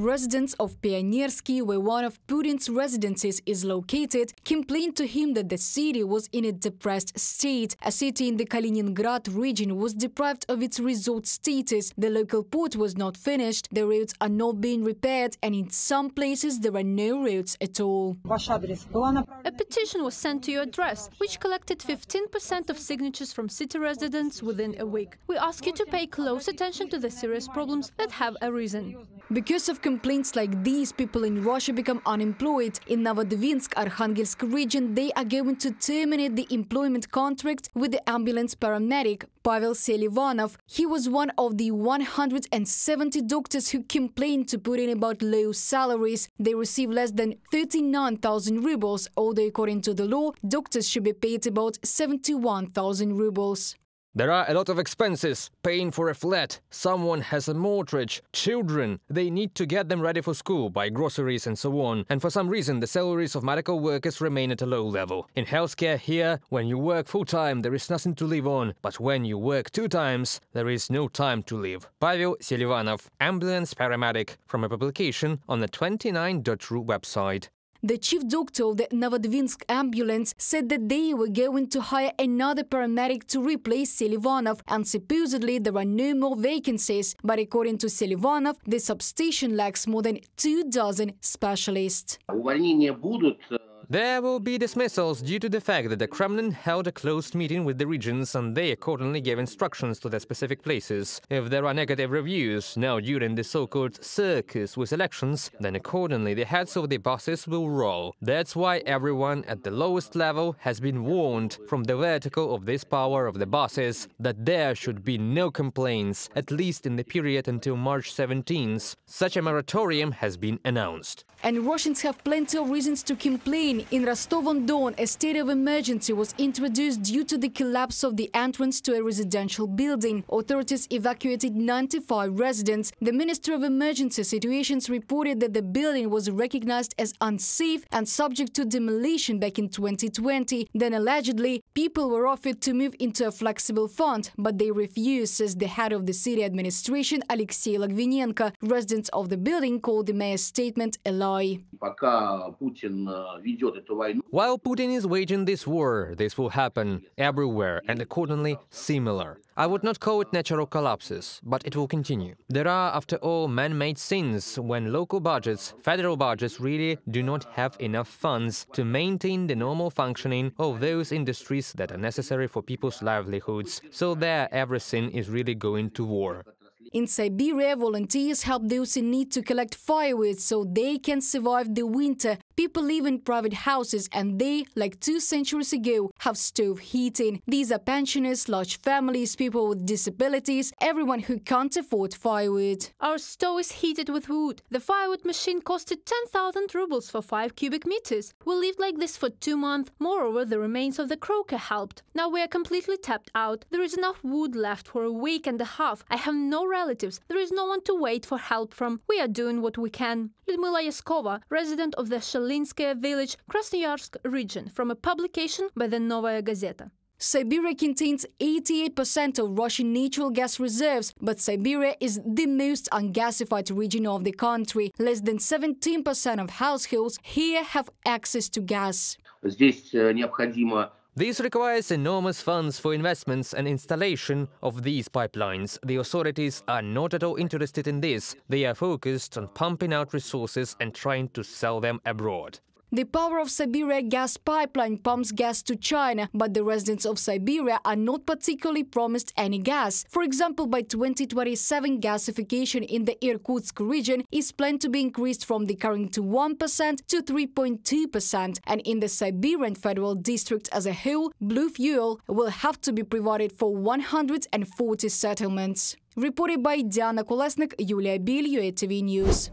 residents of Pionersky, where one of Putin's residences is located, complained to him that the city was in a depressed state. A city in the Kaliningrad region was deprived of its resort status, the local port was not finished, the roads are not being repaired, and in some places there are no roads at all. A petition was sent to your address, which collected 15% of signatures from city residents within a week. We ask you to pay close attention to the serious problems that have arisen. Because of complaints like these, people in Russia become unemployed. In Novodvinsk-Arkhangelsk region, they are going to terminate the employment contract with the ambulance paramedic Pavel Selivanov. He was one of the 170 doctors who complained to Putin about low salaries. They receive less than 39,000 rubles, although according to the law, doctors should be paid about 71,000 rubles. There are a lot of expenses, paying for a flat, someone has a mortgage, children, they need to get them ready for school, buy groceries and so on. And for some reason, the salaries of medical workers remain at a low level. In healthcare here, when you work full-time, there is nothing to live on. But when you work 2 times, there is no time to live. Pavel Selivanov, ambulance paramedic, from a publication on the 29.ru website. The chief doctor of the Novodvinsk ambulance said that they were going to hire another paramedic to replace Selivanov, and supposedly there are no more vacancies. But according to Selivanov, the substation lacks more than 24 specialists. There will be dismissals due to the fact that the Kremlin held a closed meeting with the regions and they accordingly gave instructions to the specific places. If there are negative reviews now during the so-called circus with elections, then accordingly the heads of the bosses will roll. That's why everyone at the lowest level has been warned from the vertical of this power of the bosses that there should be no complaints, at least in the period until March 17th. Such a moratorium has been announced. And Russians have plenty of reasons to complain. In Rostov-on-Don, a state of emergency was introduced due to the collapse of the entrance to a residential building. Authorities evacuated 95 residents. The Ministry of Emergency Situations reported that the building was recognized as unsafe and subject to demolition back in 2020. Then allegedly, people were offered to move into a flexible fund, but they refused, says the head of the city administration, Alexei Logvinenko. Residents of the building called the mayor's statement a lie. While Putin is waging this war, this will happen everywhere and accordingly similar. I would not call it natural collapses, but it will continue. There are, after all, man-made sins when local budgets, federal budgets really do not have enough funds to maintain the normal functioning of those industries that are necessary for people's livelihoods. So there everything is really going to war. In Siberia, volunteers help those in need to collect firewood so they can survive the winter. People live in private houses and they, like 2 centuries ago, have stove heating. These are pensioners, large families, people with disabilities, everyone who can't afford firewood. Our stove is heated with wood. The firewood machine costed 10,000 rubles for 5 cubic meters. We lived like this for 2 months. Moreover, the remains of the croaker helped. Now we are completely tapped out. There is enough wood left for a week and a half. I have no relatives. There is no one to wait for help from. We are doing what we can. Lyudmila Yaskova, resident of the Shalinskaya village, Krasnoyarsk region, from a publication by the Novaya Gazeta. Siberia contains 88% of Russian natural gas reserves, but Siberia is the most ungasified region of the country. Less than 17% of households here have access to gas. This requires enormous funds for investments and installation of these pipelines. The authorities are not at all interested in this. They are focused on pumping out resources and trying to sell them abroad. The power of Siberia gas pipeline pumps gas to China, but the residents of Siberia are not particularly promised any gas. For example, by 2027, gasification in the Irkutsk region is planned to be increased from the current 1% to 3.2%. And in the Siberian Federal District as a whole, blue fuel will have to be provided for 140 settlements. Reported by Diana Kolesnik, Yulia Bil, UATV News.